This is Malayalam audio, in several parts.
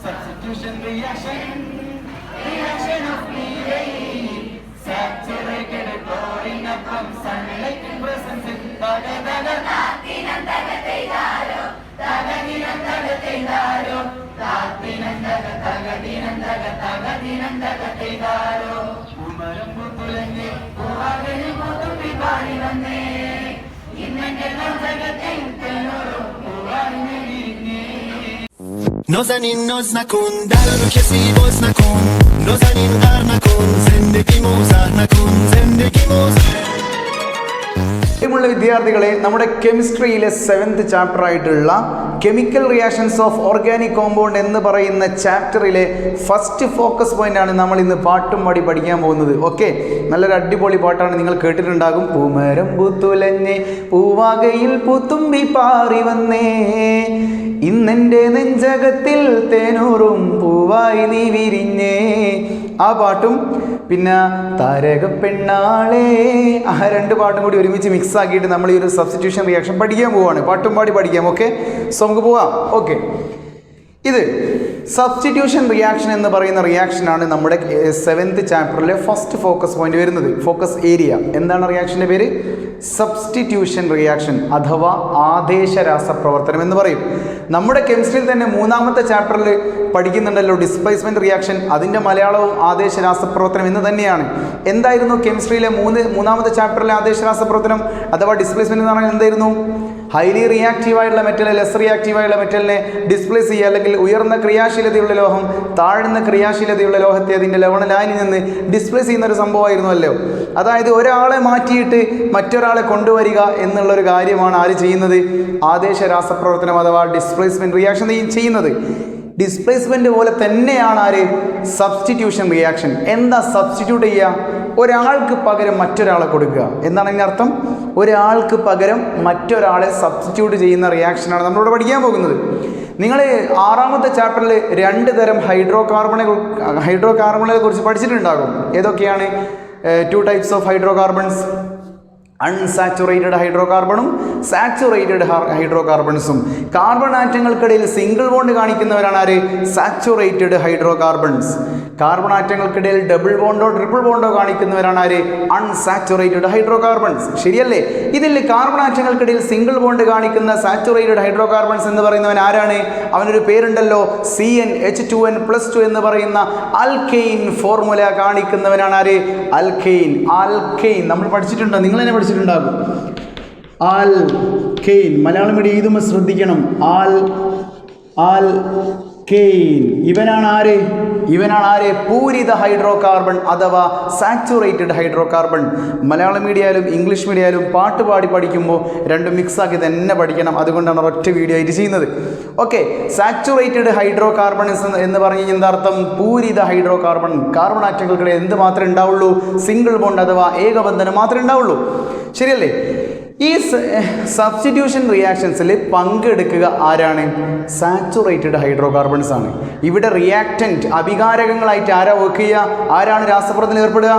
Substitution reaction of melee, saturated chlorine from sunlight in presence in tagadana tatinandaga teidaro tagadinandaga teidaro tatinandaga tagadinandaga teidaro umarambu tulenge uvagani mutumbi paari vanne innengellam jagatin tenoro uvagani virinne. نازنین ناز نکن در رو کسی باز نکن نازنین غر نکن زندگی موزر نکن زندگی موزر. വിദ്യാർത്ഥികളെ, നമ്മുടെ കെമിസ്ട്രിയിലെ 7th ചാപ്റ്റർ ആയിട്ടുള്ള chemical reactions of organic compound എന്ന് പറയുന്ന ചാപ്റ്ററിലെ ഫസ്റ്റ് ഫോക്കസ് പോയിന്റ് ആണ് നമ്മൾ ഇന്ന് പാട്ടും പാടി പഠിക്കാൻ പോകുന്നത്. ഓക്കെ, നല്ലൊരു അടിപൊളി പാട്ടാണ്, നിങ്ങൾ കേട്ടിട്ടുണ്ടാകും. പൂമരം പൂത്തുലഞ്ഞേ പൂവാകയിൽ പൂത്തുമ്പി പാറി വന്നേ ഇന്നെൻ്റെ നെഞ്ചകത്തിൽ തേനൂറും പൂവായി നീ വിരിഞ്ഞേ. ആ പാട്ടും പിന്നെ താരക പെണ്ണാളെ, ആ 2 പാട്ടും കൂടി ഒരുമിച്ച് മിക്സ് ആക്കിയിട്ട് നമ്മൾ ഈ ഒരു സബ്സ്റ്റിറ്റ്യൂഷൻ റിയാക്ഷൻ പഠിക്കാൻ പോവാണ്. പാട്ടും പാടി പഠിക്കാം. ഓക്കെ, സോ നമുക്ക് പോവാം. ഓക്കെ, ഇത് സബ്സ്റ്റിറ്റ്യൂഷൻ റിയാക്ഷൻ എന്ന് പറയുന്ന റിയാക്ഷനാണ് നമ്മുടെ 7th ചാപ്റ്ററിലെ ഫസ്റ്റ് ഫോക്കസ് പോയിന്റ് വരുന്നത്. ഫോക്കസ് ഏരിയ എന്താണ്? റിയാക്ഷൻ്റെ പേര് സബ്സ്റ്റിറ്റ്യൂഷൻ റിയാക്ഷൻ അഥവാ ആദേശരാസപ്രവർത്തനം എന്ന് പറയും. നമ്മുടെ കെമിസ്ട്രിയിൽ തന്നെ 3ാമത്തെ ചാപ്റ്ററിൽ പഠിക്കുന്നുണ്ടല്ലോ ഡിസ്പ്ലേസ്മെൻറ്റ് റിയാക്ഷൻ. അതിൻ്റെ മലയാളവും ആദേശരാസപ്രവർത്തനം എന്ന് തന്നെയാണ്. എന്തായിരുന്നു കെമിസ്ട്രിയിലെ 3ാമത്തെ ചാപ്റ്ററിലെ ആദേശരാസപ്രവർത്തനം അഥവാ ഡിസ്പ്ലേസ്മെൻറ്റ് എന്ന് പറഞ്ഞാൽ എന്തായിരുന്നു? ഹൈലി റിയാക്റ്റീവായിട്ടുള്ള മെറ്റൽ ലെസ് റിയാക്റ്റീവായുള്ള മെറ്റലിനെ ഡിസ്പ്ലേസ് ചെയ്യുക, അല്ലെങ്കിൽ ഉയർന്ന ക്രിയാശീലതയുള്ള ലോഹം താഴ്ന്ന ക്രിയാശീലതയുള്ള ലോഹത്തെ അതിൻ്റെ ലവണ ലായനിൽ നിന്ന് ഡിസ്പ്ലേസ് ചെയ്യുന്ന ഒരു സംഭവമായിരുന്നല്ലോ. അതായത് ഒരാളെ മാറ്റിയിട്ട് മറ്റൊരാളെ കൊണ്ടുവരിക എന്നുള്ളൊരു കാര്യമാണ് ആര് ചെയ്യുന്നത്? ആദേശരാസപ്രവർത്തനം അഥവാ ഡിസ്പ്ലേസ്മെൻറ്റ് റിയാക്ഷൻ ചെയ്യുന്നത്. ഡിസ്പ്ലേസ്മെൻറ്റ് പോലെ തന്നെയാണ് ആര്? Substitution reaction. എന്താ സബ്സ്റ്റിറ്റ്യൂട്ട് ചെയ്യുക? ഒരാൾക്ക് പകരം മറ്റൊരാളെ കൊടുക്കുക എന്നാണ് അതിൻ്റെ അർത്ഥം. ഒരാൾക്ക് പകരം മറ്റൊരാളെ സബ്സ്റ്റിറ്റ്യൂട്ട് ചെയ്യുന്ന റിയാക്ഷനാണ് നമ്മളിവിടെ പഠിക്കാൻ പോകുന്നത്. നിങ്ങൾ 6ാമത്തെ ചാപ്റ്ററിൽ 2 തരം ഹൈഡ്രോ കാർബണുകളെ കുറിച്ച് പഠിച്ചിട്ടുണ്ടാകും. ഏതൊക്കെയാണ്? 2 types of hydrocarbons, unsaturated hydro കാർബണും സാച്ചുറേറ്റഡ് ഹൈഡ്രോ കാർബൺസും. കാർബൺ ആറ്റങ്ങൾക്കിടയിൽ സിംഗിൾ ബോണ്ട് കാണിക്കുന്നവരാണ് ആര്? Saturated hydrocarbons. കാർബൺ ആറ്റങ്ങൾക്കിടയിൽ ഡബിൾ ബോണ്ടോ ട്രിപ്പിൾ ബോണ്ടോ കാണിക്കുന്നവരാണ് ആര്? Unsaturated hydrocarbons. ശരിയല്ലേ? ഇതിൽ കാർബൺ ആറ്റങ്ങൾക്കിടയിൽ സിംഗിൾ ബോണ്ട് കാണിക്കുന്ന സാച്ചുറേറ്റഡ് ഹൈഡ്രോ കാർബൺസ് എന്ന് പറയുന്നവൻ ആരാണ്? അവനൊരു പേരുണ്ടല്ലോ, CnH2n+2 എന്ന് പറയുന്ന ആൽക്കെയിൻ ഫോർമുല കാണിക്കുന്നവനാണ് ആര്? ആൽക്കെയിൻ. ആൽക്കെയിൻ നമ്മൾ പഠിച്ചിട്ടുണ്ടോ? നിങ്ങൾ തന്നെ പഠിച്ചിട്ടുണ്ടാകും. ആൽക്കെയിൻ മലയാളം മീഡിയം എഴുതുമ്പോൾ ശ്രദ്ധിക്കണം. ആൽക്കെയിൻ ഇവനാണ് ആര്? പൂരിത ഹൈഡ്രോ കാർബൺ അഥവാ സാച്ചുറേറ്റഡ് ഹൈഡ്രോ കാർബൺ. മലയാളം മീഡിയയിലും ഇംഗ്ലീഷ് മീഡിയയിലും പാട്ട് പാടി പഠിക്കുമ്പോൾ രണ്ടും മിക്സാക്കി തന്നെ പഠിക്കണം. അതുകൊണ്ടാണ് ഒറ്റ വീഡിയോ ആയിട്ട് ചെയ്യുന്നത്. ഓക്കെ, സാച്ചുറേറ്റഡ് ഹൈഡ്രോ കാർബൺ എന്ന് പറഞ്ഞു കഴിഞ്ഞാൽ എന്താ അർത്ഥം? പൂരിത ഹൈഡ്രോ കാർബൺ. കാർബൺ ആറ്റങ്ങൾക്കിടയിൽ എന്ത് മാത്രമേ ഉണ്ടാവുള്ളൂ? സിംഗിൾ ബോണ്ട് അഥവാ ഏകബന്ധനം മാത്രമേ ഉണ്ടാവുള്ളൂ. ശരിയല്ലേ? ഈ സബ്സ്റ്റിറ്റ്യൂഷൻ റിയാക്ഷൻസിൽ പങ്കെടുക്കുക ആരാണ്? സാച്ചുറേറ്റഡ് ഹൈഡ്രോ കാർബൺസ് ആണ്. ഇവിടെ റിയാക്റ്റൻറ്റ് അഭികാരകങ്ങളായിട്ട് ആരാ വർക്ക് ചെയ്യുക? ആരാണ് രാസപ്രവർത്തനത്തിൽ ഏർപ്പെടുക?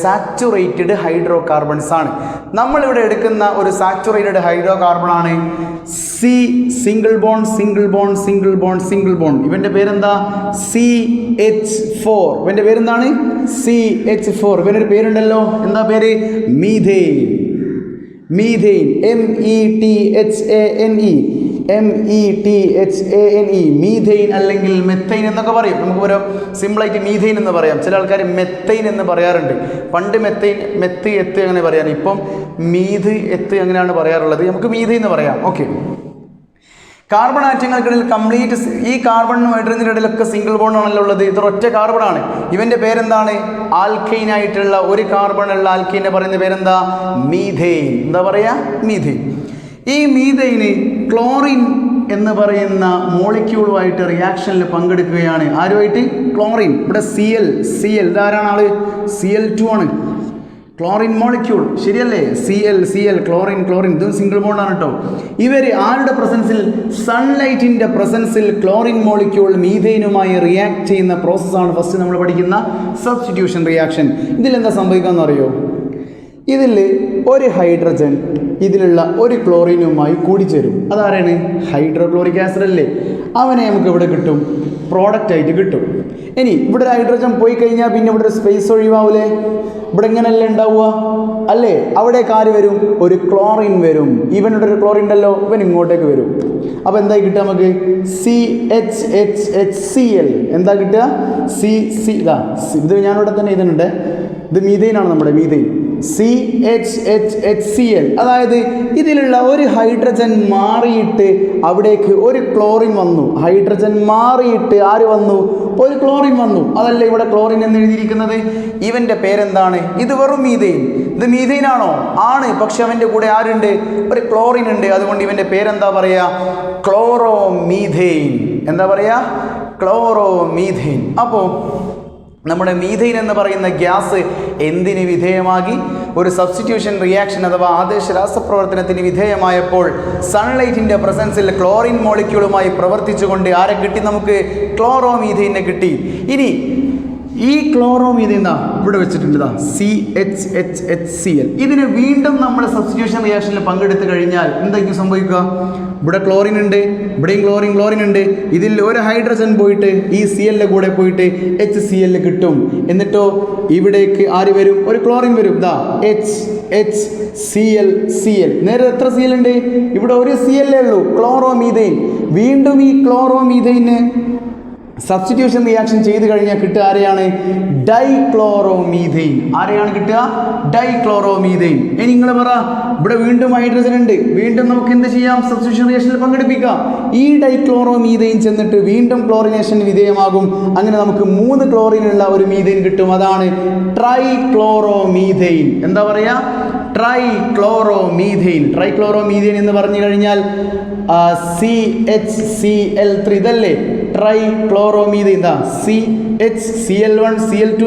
സാച്ചുറേറ്റഡ് ഹൈഡ്രോ കാർബൺസ് ആണ്. നമ്മളിവിടെ എടുക്കുന്ന ഒരു സാച്ചുറേറ്റഡ് ഹൈഡ്രോ കാർബൺ ആണ് സിംഗിൾ ബോണ്ട്. ഇവൻ്റെ പേരെന്താ? CH4. ഇവൻ്റെ പേരെന്താണ്? CH4. ഇവനൊരു പേരുണ്ടല്ലോ, എന്താ പേര്? മീഥെയ്ൻ. METHANE മീഥെയ്ൻ അല്ലെങ്കിൽ മെത്തൈൻ എന്നൊക്കെ പറയും. നമുക്ക് ഒരു സിമ്പിളായിട്ട് മീഥെയ്ൻ എന്ന് പറയാം. ചില ആൾക്കാർ മെത്തൈൻ എന്ന് പറയാറുണ്ട്. പണ്ട് മെത്ത് എത്ത് അങ്ങനെ പറയാറ്. ഇപ്പം മീത് എത്ത് അങ്ങനെയാണ് പറയാറുള്ളത്. നമുക്ക് മീഥെയ്ൻ എന്ന് പറയാം. ഓക്കെ, കാർബൺ ആറ്റങ്ങൾക്കിടയിൽ കംപ്ലീറ്റ് ഈ കാർബണും ഹൈഡ്രജൻ്റെ ഇടയിലൊക്കെ സിംഗിൾ ബോണ്ട് ആണല്ലോ ഉള്ളത്. ഇതൊരൊറ്റ കാർബണാണ്. ഇവൻ്റെ പേരെന്താണ്? ആൽക്കെയിൻ ആയിട്ടുള്ള ഒരു കാർബണുള്ള ആൽക്കെയിനെ പറയുന്ന പേരെന്താ? മീഥെയ്ൻ. എന്താ പറയുക? മീഥെയ്ൻ. ഈ മീഥെയ്ന് ക്ലോറിൻ എന്ന് പറയുന്ന മോളിക്യൂളുമായിട്ട് റിയാക്ഷനിൽ പങ്കെടുക്കുകയാണ്. ആരുമായിട്ട്? ക്ലോറിൻ. ഇവിടെ Cl ഇതാരാണ് ആള്? Cl2 ആണ്. ക്ലോറിൻ മോളിക്യൂൾ ശരിയല്ലേ? Cl ക്ലോറിൻ ഇതും സിംഗിൾ ബോണ്ടാണ് കേട്ടോ. ഇവർ ആരുടെ പ്രസൻസിൽ? സൺലൈറ്റിൻ്റെ പ്രസൻസിൽ ക്ലോറിൻ മോളിക്യൂൾ മീഥെയിനുമായി റിയാക്ട് ചെയ്യുന്ന പ്രോസസ്സാണ് ഫസ്റ്റ് നമ്മൾ പഠിക്കുന്ന സബ്സ്റ്റിറ്റ്യൂഷൻ റിയാക്ഷൻ. ഇതിലെന്താ സംഭവിക്കാമെന്ന് അറിയോ? ഇതിൽ ഒരു ഹൈഡ്രജൻ ഇതിലുള്ള ഒരു ക്ലോറിനുമായി കൂടിച്ചേരും. അതാരാണ്? ഹൈഡ്രോക്ലോറിക് ആസിഡ് അല്ലേ? അവനെ നമുക്ക് ഇവിടെ കിട്ടും, പ്രോഡക്റ്റ് ആയിട്ട് കിട്ടും. ഇനി ഇവിടെ ഒരു ഹൈഡ്രജൻ പോയി കഴിഞ്ഞാൽ പിന്നെ ഇവിടെ ഒരു സ്പേസ് ഒഴിവാവൂലേ? ഇവിടെ എങ്ങനെയല്ലേ ഉണ്ടാവുക അല്ലേ? അവിടേക്ക് ആര് വരും? ഒരു ക്ലോറിൻ വരും. ഇവനിവിടെ ഒരു ക്ലോറിൻ ഉണ്ടല്ലോ, ഇവൻ ഇങ്ങോട്ടേക്ക് വരും. അപ്പോൾ എന്തായി കിട്ടുക നമുക്ക്? CHHCl. എന്താ കിട്ടുക? ഇത് ഞാനിവിടെ തന്നെ എഴുതുന്നുണ്ട്. ഇത് മീഥെയിനാണ്, നമ്മുടെ മീഥെയിൻ. CHHCl. അതായത് ഇതിലുള്ള ഒരു ഹൈഡ്രജൻ മാറിയിട്ട് അവിടേക്ക് ഒരു ക്ലോറിൻ വന്നു. ഹൈഡ്രജൻ മാറിയിട്ട് ആര് വന്നു? ഒരു ക്ലോറിൻ വന്നു. അതല്ല ഇവിടെ ക്ലോറിൻ എന്ന് എഴുതിയിരിക്കുന്നത്. ഇവൻ്റെ പേരെന്താണ്? ഇത് വെറും മീഥെയിൻ. ഇത് മീഥെയിനാണോ? ആണ്. പക്ഷെ അവൻ്റെ കൂടെ ആരുണ്ട്? ഒരു ക്ലോറിൻ ഉണ്ട്. അതുകൊണ്ട് ഇവൻ്റെ പേരെന്താ പറയുക? ക്ലോറോമീഥെയിൻ. എന്താ പറയുക? ക്ലോറോമീഥെയിൻ. അപ്പോൾ നമ്മുടെ മീഥെയിൻ എന്ന് പറയുന്ന ഗ്യാസ് എന്തിന് വിധേയമാക്കി? ഒരു സബ്സ്റ്റിറ്റ്യൂഷൻ റിയാക്ഷൻ അഥവാ ആദേശ രാസപ്രവർത്തനത്തിന് വിധേയമായപ്പോൾ സൺലൈറ്റിൻ്റെ പ്രസൻസിൽ ക്ലോറിൻ മോളിക്യൂളുമായി പ്രവർത്തിച്ചുകൊണ്ട് ആരെ കിട്ടി? നമുക്ക് ക്ലോറോമീഥെയിനെ കിട്ടി. ഇനി ഈ ക്ലോറോമീഥെയിൻ ഇവിടെ വെച്ചിട്ടുണ്ട്, CHHCl. ഇതിന് വീണ്ടും നമ്മൾ സബ്സ്റ്റിറ്റ്യൂഷൻ റിയാക്ഷനിൽ പങ്കെടുത്ത് കഴിഞ്ഞാൽ എന്തായിരിക്കും സംഭവിക്കുക? ഇവിടെ ക്ലോറിൻ ഉണ്ട്, ഇവിടെയും ക്ലോറിൻ ഉണ്ട്. ഇതിൽ ഒരു ഹൈഡ്രജൻ പോയിട്ട് ഈ Cl കൂടെ പോയിട്ട് HCl കിട്ടും. എന്നിട്ടോ ഇവിടേക്ക് ആര് വരും? ഒരു ക്ലോറിൻ വരും. HCl. നേരെ എത്ര Cl ഉണ്ട്? ഇവിടെ ഒരു Cl ഉള്ളൂ, ക്ലോറോമീഥെയിൻ. വീണ്ടും ഈ ക്ലോറോമീഥെയിന് സബ്സ്റ്റിറ്റ്യൂഷൻ റിയാക്ഷൻ ചെയ്ത് കഴിഞ്ഞാൽ കിട്ടുക ആരെയാണ്? ഡൈക്ലോറോമീഥെയിൻ. ആരെയാണ് കിട്ടുക? ഡൈക്ലോറോമീഥെയിൻ. ഇനി നിങ്ങൾ പറ, ഇവിടെ വീണ്ടും ഹൈഡ്രജൻ ഉണ്ട്, വീണ്ടും നമുക്ക് എന്ത് ചെയ്യാം? സബ്സ്റ്റിറ്റ്യൂഷൻ റിയാക്ഷനിൽ പങ്കെടുപ്പിക്കാം. ഈ ഡൈക്ലോറോമീഥെയിൻ ചെന്നിട്ട് വീണ്ടും ക്ലോറിനേഷൻ വിധേയമാകും. അങ്ങനെ നമുക്ക് 3 ക്ലോറിനുള്ള ഒരു മീഥെയിൻ കിട്ടും. അതാണ് ട്രൈക്ലോറോമീഥെയിൻ. എന്താ പറയുക? ട്രൈക്ലോറോമീഥെയിൻ. ട്രൈക്ലോറോമീഥെയിൻ എന്ന് പറഞ്ഞു കഴിഞ്ഞാൽ CHCl3. ഇതല്ലേ ട്രൈക്ലോറോമീഥെയിൻ? CHCl1 CL2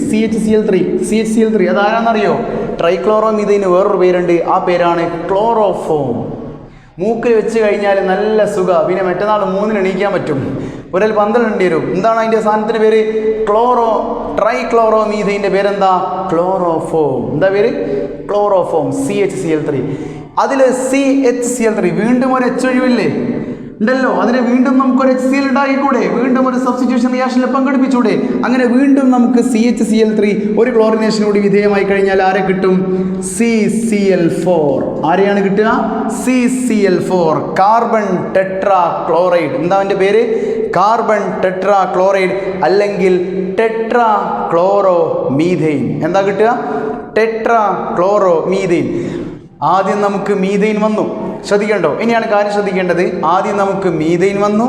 CHCl3. അതാരാന്നറിയോ? ട്രൈക്ലോറോമീഥെയിന് വേറൊരു പേരുണ്ട്. ആ പേരാണ് ക്ലോറോഫോം. മൂക്കിൽ വെച്ച് കഴിഞ്ഞാൽ നല്ല സുഖ. പിന്നെ മറ്റന്നാൾ 3-ന് എണീക്കാൻ പറ്റും. ഒരാൾ 12 വരും. എന്താണ് അതിൻ്റെ സാധനത്തിൻ്റെ പേര്? ട്രൈക്ലോറോമീഥെയിൻ്റെ പേരെന്താ? ക്ലോറോഫോം. എന്താ പേര്? ക്ലോറോഫോം. CHCl3. അതിൽ CHCl3 വീണ്ടും ഒരു H ഒഴിവില്ലേ? ഉണ്ടല്ലോ. അതിനെ വീണ്ടും നമുക്കൊരു HCl ഉണ്ടായിക്കൂടെ? വീണ്ടും ഒരു സബ്സ്റ്റിറ്റ്യൂഷൻ റിയാക്ഷനിൽ പങ്കെടുപ്പിച്ചൂടെ? അങ്ങനെ വീണ്ടും നമുക്ക് CHCl3 ഒരു ക്ലോറിനേഷൻ കൂടി വിധേയമായി കഴിഞ്ഞാൽ ആരെ കിട്ടും? CCl4. ആരെയാണ് കിട്ടുക? CCl4. Carbon tetra chloride. എന്താ അവൻ്റെ പേര്? കാർബൺ ടെട്രാ ക്ലോറൈഡ് അല്ലെങ്കിൽ ടെട്രാ ക്ലോറോ മീഥെയിൻ. എന്താ കിട്ടുക? Tetra chloro methane. ആദ്യം നമുക്ക് മീഥെയിൻ വന്നു, ശ്രദ്ധിക്കണ്ടോ? ഇനിയാണ് കാര്യം ശ്രദ്ധിക്കേണ്ടത്. ആദ്യം നമുക്ക് മീഥെയിൻ വന്നു.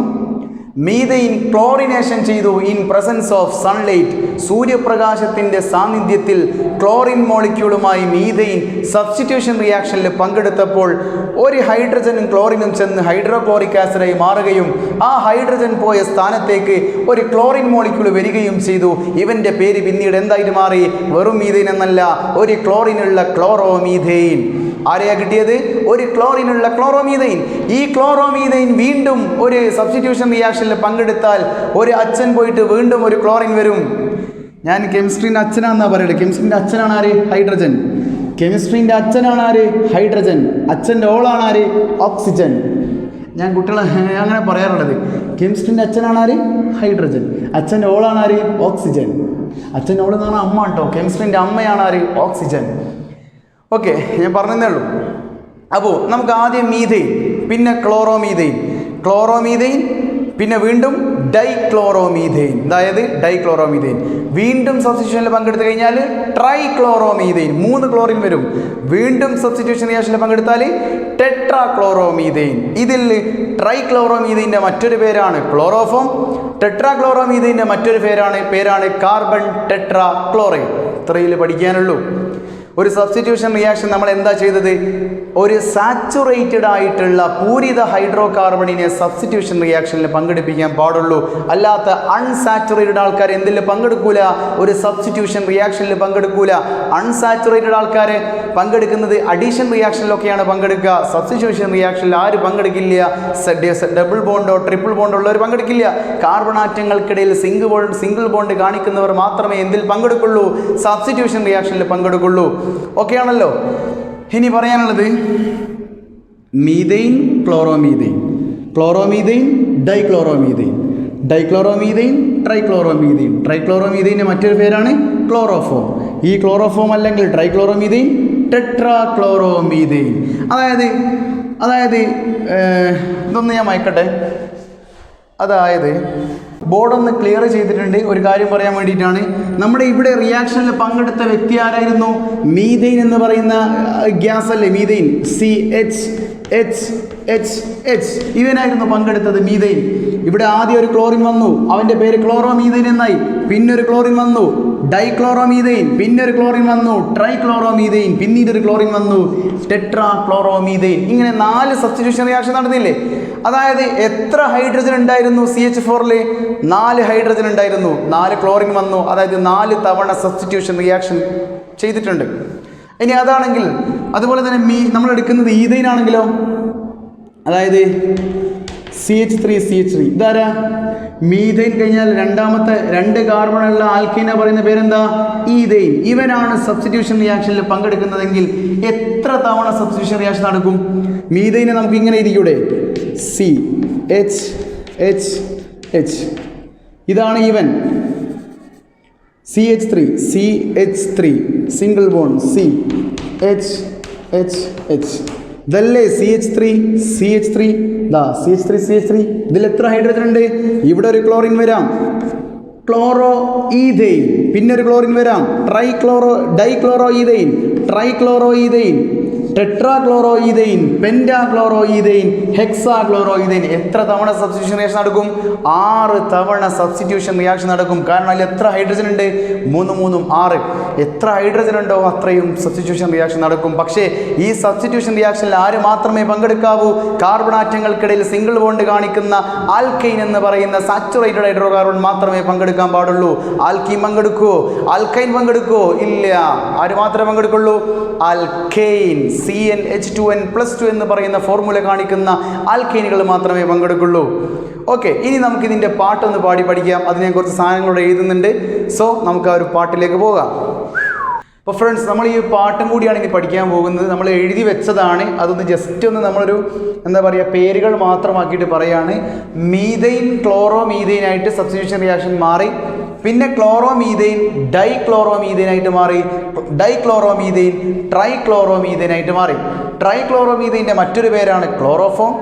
മീഥെയിൻ ക്ലോറിനേഷൻ ചെയ്തു ഇൻ പ്രസൻസ് ഓഫ് സൺലൈറ്റ്. സൂര്യപ്രകാശത്തിൻ്റെ സാന്നിധ്യത്തിൽ ക്ലോറിൻ മോളിക്യൂളുമായി മീഥെയിൻ സബ്സ്റ്റിറ്റ്യൂഷൻ റിയാക്ഷനിൽ പങ്കെടുത്തപ്പോൾ ഒരു ഹൈഡ്രജനും ക്ലോറിനും ചെന്ന് ഹൈഡ്രോക്ലോറിക് ആസിഡായി മാറുകയും ആ ഹൈഡ്രജൻ പോയ സ്ഥാനത്തേക്ക് ഒരു ക്ലോറിൻ മോളിക്യൂൾ വരികയും ചെയ്തു. ഇവൻ്റെ പേര് പിന്നീട് എന്തായിട്ട് മാറി? വെറും മീഥെയിൻ എന്നല്ല, ഒരു ക്ലോറിനുള്ള ക്ലോറോമീഥെയിൻ. ആരെയാ കിട്ടിയത്? ഒരു ക്ലോറിനുള്ള ക്ലോറോമീഥെയിൻ. ഈ ക്ലോറോമീഥെയിൻ വീണ്ടും ഒരു സബ്സ്റ്റിറ്റ്യൂഷൻ റിയാക്ഷനിൽ പങ്കെടുത്താൽ ഒരു അച്ഛൻ പോയിട്ട് വീണ്ടും ഒരു ക്ലോറിൻ വരും. ഞാൻ കെമിസ്ട്രീൻ്റെ അച്ഛനാണെന്നാണ് പറയുന്നത്. കെമിസ്ട്രീൻ്റെ അച്ഛനാണ് ആര്? ഹൈഡ്രജൻ. കെമിസ്ട്രീൻ്റെ അച്ഛനാണ് ആര്? ഹൈഡ്രജൻ. അച്ഛൻ്റെ ഓളാണ് ആര്? ഓക്സിജൻ. ഞാൻ കുട്ടികളെ അങ്ങനെ പറയാറുള്ളത്. കെമിസ്ട്രീൻ്റെ അച്ഛനാണ് ആര്? ഹൈഡ്രജൻ. അച്ഛൻ്റെ ഓളാണ് ആര്? ഓക്സിജൻ. അച്ഛൻ്റെ ഓളെന്ന് പറഞ്ഞാൽ അമ്മ കേട്ടോ. കെമിസ്ട്രീൻ്റെ അമ്മയാണ് ആര്? ഓക്സിജൻ. ഓക്കെ, ഞാൻ പറഞ്ഞതേ ഉള്ളൂ. അപ്പോൾ നമുക്ക് ആദ്യം മീഥെയിൻ, പിന്നെ ക്ലോറോമീഥെയിൻ, പിന്നെ വീണ്ടും ഡൈക്ലോറോമീഥെയിൻ. അതായത് ഡൈക്ലോറോമീഥെയിൻ വീണ്ടും സബ്സ്റ്റിറ്റ്യൂഷനിൽ പങ്കെടുത്തു കഴിഞ്ഞാൽ ട്രൈക്ലോറോമീഥെയിൻ. 3 ക്ലോറിൻ വരും. വീണ്ടും സബ്സ്റ്റിറ്റ്യൂഷൻ റിയാക്ഷനിൽ പങ്കെടുത്താൽ ടെട്രാക്ലോറോമീഥെയിൻ. ഇതിൽ ട്രൈക്ലോറോമീഥെയിൻ്റെ മറ്റൊരു പേരാണ് ക്ലോറോഫോം. ടെട്രാക്ലോറോമീഥെയിൻ്റെ മറ്റൊരു പേരാണ് കാർബൺ ടെട്രാ ക്ലോറൈഡ്. ഇത്രയിൽ പഠിക്കാനുള്ളൂ. ഒരു സബ്സ്റ്റിറ്റ്യൂഷൻ റിയാക്ഷൻ നമ്മൾ എന്താ ചെയ്തത്? ഒരു സാച്ചുറേറ്റഡ് ആയിട്ടുള്ള പൂരിത ഹൈഡ്രോ കാർബണിനെ സബ്സ്റ്റിറ്റ്യൂഷൻ റിയാക്ഷനിൽ പങ്കെടുപ്പിക്കാൻ പാടുള്ളൂ. അല്ലാത്ത അൺസാച്ചുറേറ്റഡ് ആൾക്കാർ എന്തിൽ പങ്കെടുക്കൂല? ഒരു സബ്സ്റ്റിറ്റ്യൂഷൻ റിയാക്ഷനിൽ പങ്കെടുക്കൂല. അൺസാച്ചുറേറ്റഡ് ആൾക്കാർ പങ്കെടുക്കുന്നത് അഡീഷൻ റിയാക്ഷനിലൊക്കെയാണ് പങ്കെടുക്കുക. സബ്സ്റ്റിറ്റ്യൂഷൻ റിയാക്ഷനിൽ ആര് പങ്കെടുക്കില്ല? ഡബിൾ ബോണ്ടോ ട്രിപ്പിൾ ബോണ്ടോ ഉള്ളവർ പങ്കെടുക്കില്ല. കാർബൺ ആറ്റങ്ങൾക്കിടയിൽ സിംഗിൾ ബോണ്ട് കാണിക്കുന്നവർ മാത്രമേ എന്തിൽ പങ്കെടുക്കുള്ളൂ? സബ്സ്റ്റിറ്റ്യൂഷൻ റിയാക്ഷനിൽ പങ്കെടുക്കുള്ളൂ. ഓക്കെ ആണല്ലോ. ഇനി പറയാനുള്ളത് മീഥെയ്ൻ, ക്ലോറോമീഥെയ്ൻ, ക്ലോറോമീഥെയ്ൻ, ഡൈക്ലോറോമീഥെയ്ൻ, ഡൈക്ലോറോമീഥെയ്ൻ, ട്രൈക്ലോറോമീഥെയ്ൻ. ട്രൈക്ലോറോമീഥെയ്ൻ്റെ മറ്റൊരു പേരാണ് ക്ലോറോഫോം. ഈ ക്ലോറോഫോം അല്ലെങ്കിൽ ട്രൈക്ലോറോമീഥെയ്ൻ, ടെട്രാക്ലോറോമീഥെയ്ൻ. അതായത് ഇതൊന്ന് ഞാൻ വായിക്കട്ടെ. അതായത് ബോർഡൊന്ന് ക്ലിയർ ചെയ്തിട്ടുണ്ട്. ഒരു കാര്യം പറയാൻ വേണ്ടിയിട്ടാണ്. നമ്മുടെ ഇവിടെ റിയാക്ഷനിൽ പങ്കെടുത്ത വ്യക്തി ആരായിരുന്നു? മീഥെയ്ൻ എന്ന് പറയുന്ന ഗ്യാസ് അല്ലേ മീഥെയ്ൻ, CH ഇവനായിരുന്നു പങ്കെടുത്തത് മീഥെയ്ൻ. ഇവിടെ ആദ്യം ഒരു ക്ലോറിൻ വന്നു, അവൻ്റെ പേര് ക്ലോറോമീഥെയ്ൻ എന്നായി. പിന്നൊരു ക്ലോറിൻ വന്നു, ഡൈക്ലോറോമീഥെയ്ൻ. പിന്നൊരു ക്ലോറിൻ വന്നു, ട്രൈക്ലോറോമീഥെയ്ൻ. പിന്നീട് ഒരു ക്ലോറിൻ വന്നു, ടെട്രാക്ലോറോമീഥെയ്ൻ. ഇങ്ങനെ 4 സബ്സ്റ്റിറ്റ്യൂഷൻ റിയാക്ഷൻ നടന്നില്ലേ? അതായത് എത്ര ഹൈഡ്രജൻ ഉണ്ടായിരുന്നു CH4ൽ? 4 ഹൈഡ്രജൻ ഉണ്ടായിരുന്നു. 4 ക്ലോറിൻ വന്നു. അതായത് 4 തവണ സബ്സ്റ്റിറ്റ്യൂഷൻ റിയാക്ഷൻ ചെയ്തിട്ടുണ്ട്. ഇനി അതാണെങ്കിൽ അതുപോലെ തന്നെ നമ്മൾ എടുക്കുന്നത് ഈഥെയ്ൻ ആണെങ്കിലോ, അതായത് CH3 ഇതാരാ? മീഥെയ്ൻ കഴിഞ്ഞാൽ രണ്ടാമത്തെ 2 കാർബണുള്ള ആൽക്കീനെ പറയുന്ന പേരെന്താ? ഈഥെയ്ൻ. ഇവനാണ് സബ്സ്റ്റിറ്റ്യൂഷൻ റിയാക്ഷനിൽ പങ്കെടുക്കുന്നതെങ്കിൽ എത്ര തവണ സബ്സ്റ്റിറ്റ്യൂഷൻ റിയാക്ഷൻ നടക്കും? മീഥെയ്നെ നമുക്ക് ഇങ്ങനെ ഇരിക്കൂടെ? CH ഇതാണ് ഇവൻ. CH3 സിംഗിൾ ബോണ്ട്, CH ഇതല്ലേ CH3 ദാ CH3 ഇതിൽ എത്ര ഹൈഡ്രജൻ ഉണ്ട്? ഇവിടെ ഒരു ക്ലോറിൻ വരാം, ക്ലോറോ ഈഥെയ്ൻ. പിന്നെ ഒരു ക്ലോറിൻ വരാം, dichloro ethane, trichloro ethane, tetrachloro ethane, pentachloro ethane, hexachloro ethane. എത്ര തവണ സബ്സ്റ്റിറ്റ്യൂഷൻ റിയാക്ഷൻ നടക്കും? 6 തവണ സബ്സ്റ്റിറ്റ്യൂഷൻ റിയാക്ഷൻ നടക്കും. കാരണം അതിൽ എത്ര ഹൈഡ്രജൻ ഉണ്ട്? 3 6. എത്ര ഹൈഡ്രജൻ ഉണ്ടോ അത്രയും സബ്സ്റ്റിറ്റ്യൂഷൻ റിയാക്ഷൻ നടക്കും. പക്ഷേ ഈ സബ്സ്റ്റിറ്റ്യൂഷൻ റിയാക്ഷനിൽ ആര് മാത്രമേ പങ്കെടുക്കാവൂ? കാർബൺ ആറ്റങ്ങൾക്കിടയിൽ സിംഗിൾ ബോണ്ട് കാണിക്കുന്ന ആൽക്കൈൻ എന്ന് പറയുന്ന സാച്ചുറേറ്റഡ് ഹൈഡ്രോ കാർബൺ മാത്രമേ പങ്കെടുക്കാൻ പാടുള്ളൂ. ആൽക്കീൻ പങ്കെടുക്കുമോ? ആൽക്കൈൻ പങ്കെടുക്കുമോ? ഇല്ല. ആര് മാത്രമേ പങ്കെടുക്കുള്ളൂ? ആൽക്കൈൻ, CnH2n+2 എന്ന് പറയുന്ന ഫോർമുല കാണിക്കുന്ന ആൽക്കൈനുകൾ മാത്രമേ പങ്കെടുക്കുള്ളൂ. ഓക്കെ, ഇനി നമുക്കിതിൻ്റെ പാട്ടൊന്ന് പാടി പഠിക്കാം. അതിനെ കുറച്ച് സാധനങ്ങളോട് എഴുതുന്നുണ്ട്. സോ നമുക്ക് ആ ഒരു പാട്ടിലേക്ക് പോകാം. അപ്പോൾ ഫ്രണ്ട്സ്, നമ്മൾ ഈ പാട്ടും കൂടിയാണ് ഇനി പഠിക്കാൻ പോകുന്നത്. നമ്മൾ എഴുതി വെച്ചതാണ്. അതൊന്ന് ജസ്റ്റ് ഒന്ന് നമ്മളൊരു എന്താ പറയുക പേരുകൾ മാത്രമാക്കിയിട്ട് പറയാണ്. മീഥെയ്ൻ ക്ലോറോമീഥെയ്ൻ ആയിട്ട് സബ്സ്റ്റിറ്റ്യൂഷൻ റിയാക്ഷൻ മാറി. പിന്നെ ക്ലോറോമീഥെയ്ൻ ഡൈക്ലോറോമീഥെയ്ൻ ആയിട്ട് മാറി. ഡൈക്ലോറോമീഥെയ്ൻ ട്രൈക്ലോറോമീഥെയ്ൻ ആയിട്ട് മാറി. ട്രൈക്ലോറോമീഥെയ്ൻ്റെ മറ്റൊരു പേരാണ് ക്ലോറോഫോം.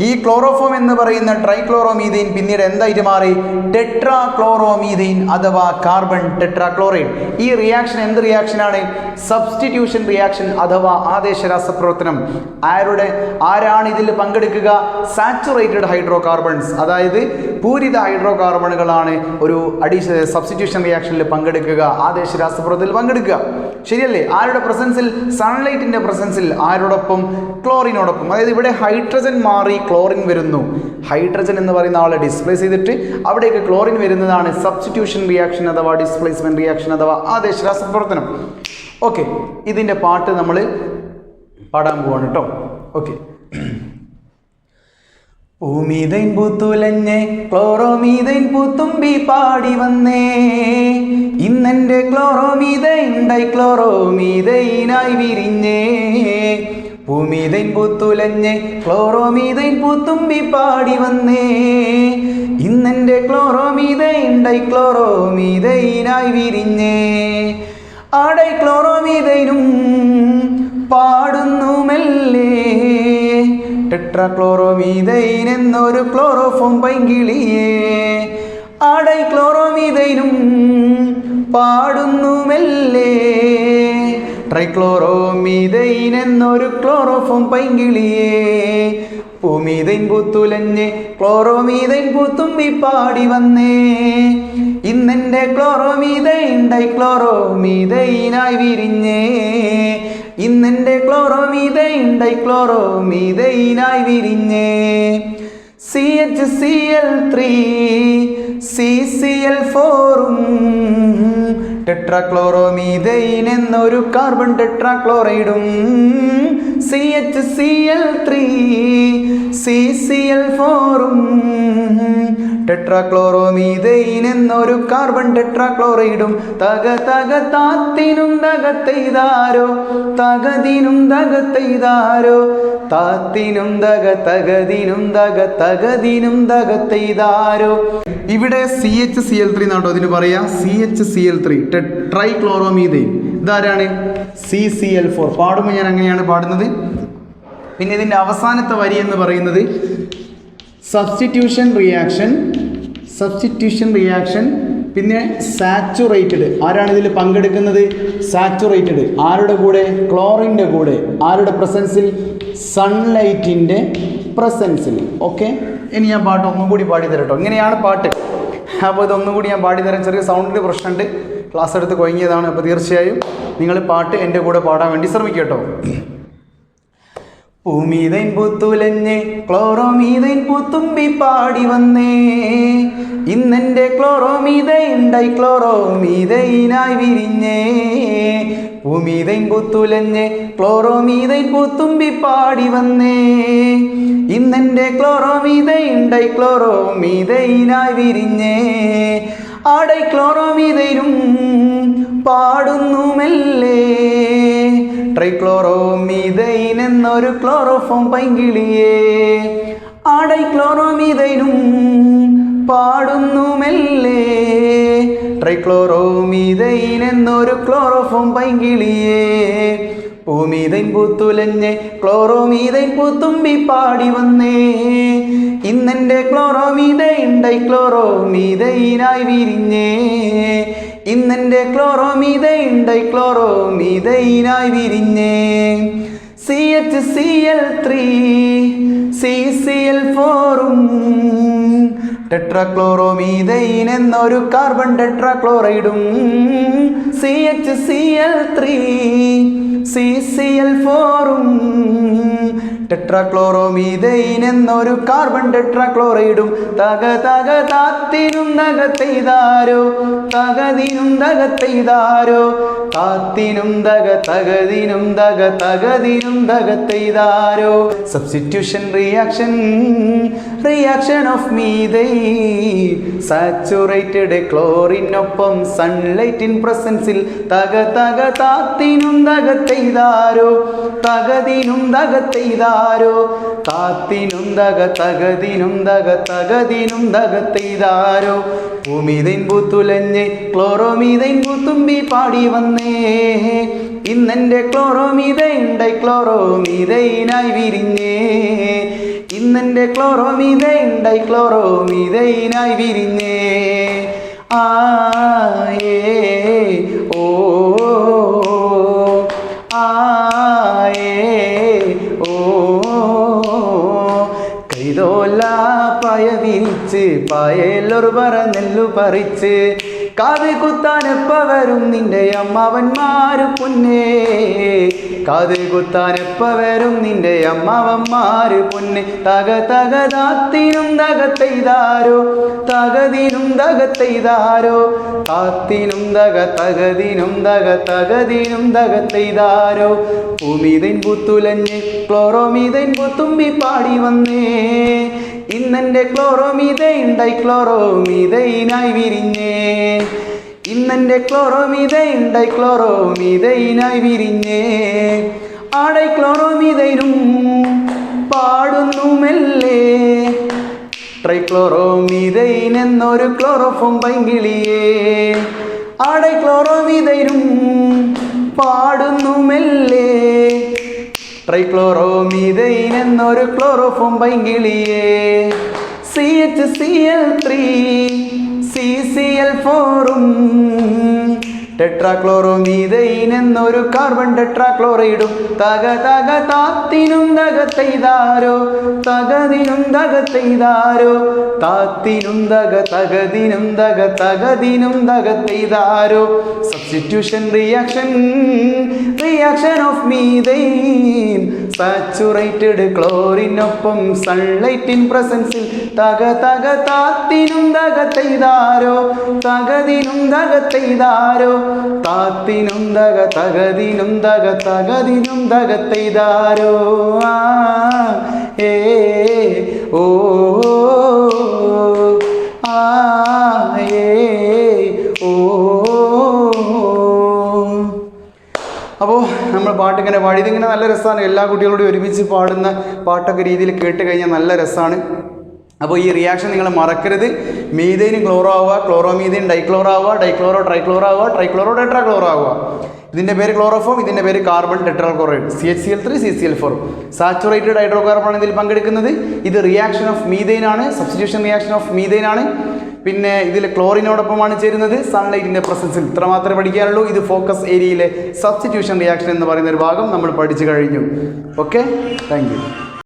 ഈ ക്ലോറോഫോം എന്ന് പറയുന്ന ട്രൈക്ലോറോമീഥെയ്ൻ പിന്നീട് എന്തായിട്ട് മാറി? ടെട്രാക്ലോറോമീഥെയ്ൻ അഥവാ കാർബൺ ടെട്രാക്ലോറൈഡ്. ഈ റിയാക്ഷൻ എന്ത് റിയാക്ഷനാണ്? സബ്സ്റ്റിറ്റ്യൂഷൻ റിയാക്ഷൻ അഥവാ ആദേശ രാസപ്രവർത്തനം. ആരാണ് ഇതിൽ പങ്കെടുക്കുക? സാച്ചുറേറ്റഡ് ഹൈഡ്രോ കാർബൺസ്, അതായത് പൂരിത ഹൈഡ്രോ കാർബണുകളാണ് ഒരു സബ്സ്റ്റിറ്റ്യൂഷൻ റിയാക്ഷനിൽ പങ്കെടുക്കുക, ആദേശ രാസപ്രവർത്തനത്തിൽ പങ്കെടുക്കുക. ശരിയല്ലേ? ആരുടെ പ്രസൻസിൽ? സൺലൈറ്റിൻ്റെ പ്രസൻസിൽ. ആരോടൊപ്പം? ക്ലോറിനോടൊപ്പം. അതായത് ഇവിടെ ഹൈഡ്രജൻ മാറി ക്ലോറിൻ വരുന്നു. ഹൈഡ്രജൻ എന്ന് പറയുന്ന ആളെ ഡിസ്പ്ലേസ് ചെയ്തിട്ട് അവിടേക്ക് ക്ലോറിൻ വരുന്നതാണ് സബ്സ്റ്റിറ്റ്യൂഷൻ റിയാക്ഷൻ അഥവാ ഡിസ്പ്ലേസ്മെൻറ്റ് റിയാക്ഷൻ അഥവാ ആദേശ രാസപ്രവർത്തനം. ഓക്കെ, ഇതിൻ്റെ പാട്ട് നമ്മൾ പാടാൻ പോവാണ് കേട്ടോ. ഓക്കെ. ഭൂമിതൈൻ പൂത്തുലഞ്ഞേ ക്ലോറോമീഥെയ്ൻ പൂത്തുമ്പി പാടി വന്നേ, ഇന്നെൻ്റെ ക്ലോറോമീഥെയ്ൻ ഡൈക്ലോറോമീഥെയ്നായി വിരിഞ്ഞേ. ഭൂമിതൈൻ പൂത്തുലഞ്ഞേ ക്ലോറോമീഥെയ്ൻ പൂത്തുമ്പി പാടി വന്നേ, ഇന്നെൻ്റെ ക്ലോറോമീഥെയ്ൻ ഡൈക്ലോറോമീഥെയ്നായി വിരിഞ്ഞേ. ആ ഡൈക്ലോറോമീഥെയ്നും പാടുന്നു മെല്ലെ, ടെട്രാക്ലോറോമീഥെയ്ൻ എന്നൊരു ക്ലോറോഫോം പൈങ്കിളിയേ. ആ ഡൈക്ലോറോമീഥെയ്നും പാടുന്നു മെല്ലെ, ട്രൈക്ലോറോമീഥൈൻ എന്നൊരു ക്ലോറോഫോം പൈങ്കിളിയേ. പൂമീഥൈൻ പൂത്തുലഞ്ഞ് ക്ലോറോമീഥൈൻ പൂത്തുമ്പി പാടി വന്നേ. ഇന്നെൻ്റെ ക്ലോറോമീഥൈൻ ഡൈക്ലോറോമീഥൈനായി വിരിഞ്ഞേ. ഇന്നെൻ്റെ ക്ലോറോമീഥൈൻ ഡൈക്ലോറോമീഥൈനായി വിരിഞ്ഞേ. CHCl3 CCl4 ടെട്രാക്ലോറോമീഥൈൻ എന്നൊരു കാർബൺ ടെട്രാക്ലോറൈഡും. CHCl3 CCl4 ടെട്രാക്ലോറോമീഥൈൻ എന്നൊരു കാർബൺ ടെട്രാക്ലോറൈഡും. തക തക താത്തിനും തകത്തെയ്താരോ തകതിനും തകത്തെയ്താരോ താത്തിനും തക തകതിനും തക തകതിനും തകത്തെയ്താരോ. ഇവിടെ CHCl3 എന്നാട്ടോ അതിന് പറയാ. CHCl3 ട്രൈക്ലോറോമീഥൈൻ. ഇതാരാണ്? CCl4. പാടുമ്പോൾ ഞാൻ അങ്ങനെയാണ് പാടുന്നത്. പിന്നെ ഇതിൻ്റെ അവസാനത്തെ വരി എന്ന് പറയുന്നത് സബ്സ്റ്റിറ്റ്യൂഷൻ റിയാക്ഷൻ. പിന്നെ സാച്ചുറേറ്റഡ്. ആരാണ് ഇതിൽ പങ്കെടുക്കുന്നത്? സാച്ചുറേറ്റഡ്. ആരുടെ കൂടെ? ക്ലോറിൻ്റെ കൂടെ. ആരുടെ പ്രസൻസിൽ? സൺലൈറ്റിൻ്റെ പ്രസൻസിൽ. ഓക്കെ, ഇനി ഞാൻ പാട്ട് ഒന്നും കൂടി പാടിത്തരാം കേട്ടോ. ഇങ്ങനെയാണ് പാട്ട്. അപ്പോൾ ഇതൊന്നും കൂടി ഞാൻ പാടിത്തരാം. ചെറിയ സൗണ്ടിൻ്റെ പ്രശ്നമുണ്ട്, ക്ലാസ് എടുത്ത് കൊയങ്ങിയതാണ്. അപ്പോൾ തീർച്ചയായും നിങ്ങൾ പാട്ട് എൻ്റെ കൂടെ പാടാൻ വേണ്ടി ശ്രമിക്കുക കേട്ടോ. പൂമീഥൈൻ പൂത്തുലഞ്ഞ് ക്ലോറോമീഥൈൻ പൂത്തുമ്പി പാടി വന്നേ. ഇന്നെൻ്റെ ക്ലോറോമീഥൈൻ ഡൈക്ലോറോമീഥൈനായി വിരിഞ്ഞേ. പൂമീഥൈൻ പൂത്തുലഞ്ഞ് ക്ലോറോമീഥൈൻ പൂത്തുമ്പി പാടി വന്നേ. ഇന്നെൻ്റെ ക്ലോറോമീഥൈൻ ഡൈക്ലോറോമീഥൈനായി വിരിഞ്ഞേ. ആ ഡൈക്ലോറോമീഥൈനും പാടുന്നു മെല്ലെ. ട്രൈക്ലോറോമീഥൈൻ എന്നൊരു ക്ലോറോഫോം പൈങ്കിളിയേ. ആ ഡൈക്ലോറോമീഥൈനും പാടുന്നു മെല്ലെ. ട്രൈക്ലോറോമീഥൈൻ എന്നൊരു ക്ലോറോഫോം പൈങ്കിളിയേ. പൂമീഥൈൻ പൂത്തുലഞ്ഞ് ക്ലോറോമീഥൈൻ പൂത്തുമ്പി പാടി വന്നേ. ഇന്നെൻ്റെ ക്ലോറോമീഥൈൻ ഡൈക്ലോറോമീഥൈനായി വിരിഞ്ഞേ. ഇന്നെൻ്റെ ക്ലോറോമീഥൈൻ ഡൈക്ലോറോമീഥൈനായി വിരിഞ്ഞേ. CHCl3 CCl4 ടെട്രാക്ലോറോമീഥൈൻ എന്നൊരു കാർബൺ ടെട്രാക്ലോറൈഡും. CHCl3 CCl4 ടെട്രാക്ലോറോമീഥൈൻ എന്നൊരു കാർബൺ ടെട്രാക്ലോറൈഡും. തക തക താത്തിനും തകത്തെയ്താരോ തകതിനും തകത്തെയ്താരോ താത്തിനും തക തകതിനും തക തകതിനും തകത്തെയ്താരോ. Substitution reaction of methane saturated ക്ലോറിനൊപ്പം സൺലൈറ്റ് ഇൻ പ്രസൻസിൽ. തക തക താത്തിനും തകത്തെയ്താരോ തകതിനും തകത്തെയ്താരോ താത്തിനും തക തകതിനും തക തകതിനും തകത്തെയ്താരോ. പൂമീഥൈൻ പൂത്തുലഞ്ഞ് ക്ലോറോമീഥൈൻ പൂത്തുമ്പി പാടി വന്നേ. ഇന്നെൻ്റെ ക്ലോറോമീഥൈൻ ഡൈക്ലോറോമീഥൈനായി വിരിഞ്ഞേ. ഇന്നെൻ്റെ ക്ലോറോമീഥൈൻ ഡൈക്ലോറോമീഥൈനായി വിരിഞ്ഞേ. ആ ഏ ഓ ആ ഏ ഓ കൈതോല പായ വിരിച്ച് പായലൊരു പറ നെല്ലു പറിച്ച്. കാത് കുത്താനെപ്പ വരും നിന്റെ അമ്മാവന്മാര് പൊന്നേ. കാത് കുത്താനെപ്പ വരും നിന്റെ അമ്മാവന്മാര് പൊന്നെ. തക തക താത്തിനും തകത്തെയ്താരോ തകതിനും തകത്തെയ്താരോ താത്തിനും തക തകതിനും തക തകതിനും തകത്തെയ്താരോ. പൂമീഥൈൻ പൂത്തുലഞ്ഞ് ക്ലോറോമീഥൈൻ പൂത്തുമ്പി പാടി വന്നേ. ഇന്നെൻ്റെ ക്ലോറോമീഥൈൻ ഡൈക്ലോറോമീഥൈനായി വിരിഞ്ഞേ. ഇന്നെൻ്റെ ക്ലോറോമീഥൈൻ ഡൈക്ലോറോമീഥൈനായി വിരിഞ്ഞേ. ആ ഡൈക്ലോറോമീഥൈനും പാടുന്നു മെല്ലെ. ട്രൈക്ലോറോമീഥൈൻ എന്നൊരു ക്ലോറോഫോം പൈങ്കിളിയേ. ആ ഡൈക്ലോറോമീഥൈനും പാടുന്നു മെല്ലെ. ട്രൈക്ലോറോമീഥൈൻ എന്നൊരു ക്ലോറോഫോം പൈങ്കിളിയേ. CHCl3 CCl4 ടെട്രാക്ലോറോമീഥൈൻ എന്നൊരു കാർബൺ ടെട്രാക്ലോറൈഡും തക തക താത്തിനും തകത്തെയ്താരോ തകതിനും തകത്തെയ്താരോ താത്തിനും തക തകതിനും തക തകതിനും തകത്തെയ്താരോ substitution reaction of methane saturated ക്ലോറിനൊപ്പം സൺലൈറ്റ് ഇൻ പ്രസൻസിൽ തക തക താത്തിനും തകത്തെയ്താരോ തകതിനും തകത്തെയ്താരോ താത്തിനും തക തകതിനും തക തകതിനും തകത്തെയ്താരോ ഏ ഓ ആ ഏ ഓ. അപ്പോൾ നമ്മൾ പാട്ടിങ്ങനെ പാടി ഇതിങ്ങനെ നല്ല രസമാണ്. എല്ലാ കുട്ടികളോടും ഒരുമിച്ച് പാടുന്ന പാട്ടൊക്കെ രീതിയിൽ കേട്ട് കഴിഞ്ഞാൽ നല്ല രസമാണ്. അപ്പോൾ ഈ റിയാക്ഷൻ നിങ്ങൾ മറക്കരുത്. മീഥൈൻ ക്ലോറോ ആവുക, ക്ലോറോമീഥൈൻ ഡൈക്ലോറോ ആവുക, ഡൈക്ലോറോ ട്രൈക്ലോറോ ആവുക, ട്രൈക്ലോറോ ടെട്രാക്ലോറോ ആവുക. ഇതിൻ്റെ പേര് ക്ലോറോഫോം, ഇതിൻ്റെ പേര് carbon tetrachloride CH3 CCl4. Saturated hydro carbon ഇതിൽ പങ്കെടുക്കുന്നത്. ഇത് റിയാക്ഷൻ ഓഫ് മീഥൈൻ ആണ്, സബ്സ്റ്റിറ്റ്യൂഷൻ റിയാക്ഷൻ ഓഫ് മീഥൈൻ ആണ്. പിന്നെ ഇതിൽ ക്ലോറിനോടൊപ്പമാണ് ചേരുന്നത് സൺലൈറ്റിൻ്റെ പ്രസൻസിൽ. ഇത്ര മാത്രമേ പഠിക്കാനുള്ളൂ. ഇത് ഫോക്കസ് ഏരിയയിലെ സബ്സ്റ്റിറ്റ്യൂഷൻ റിയാക്ഷൻ എന്ന് പറയുന്ന ഒരു ഭാഗം നമ്മൾ പഠിച്ചു കഴിഞ്ഞു. Okay, thank you.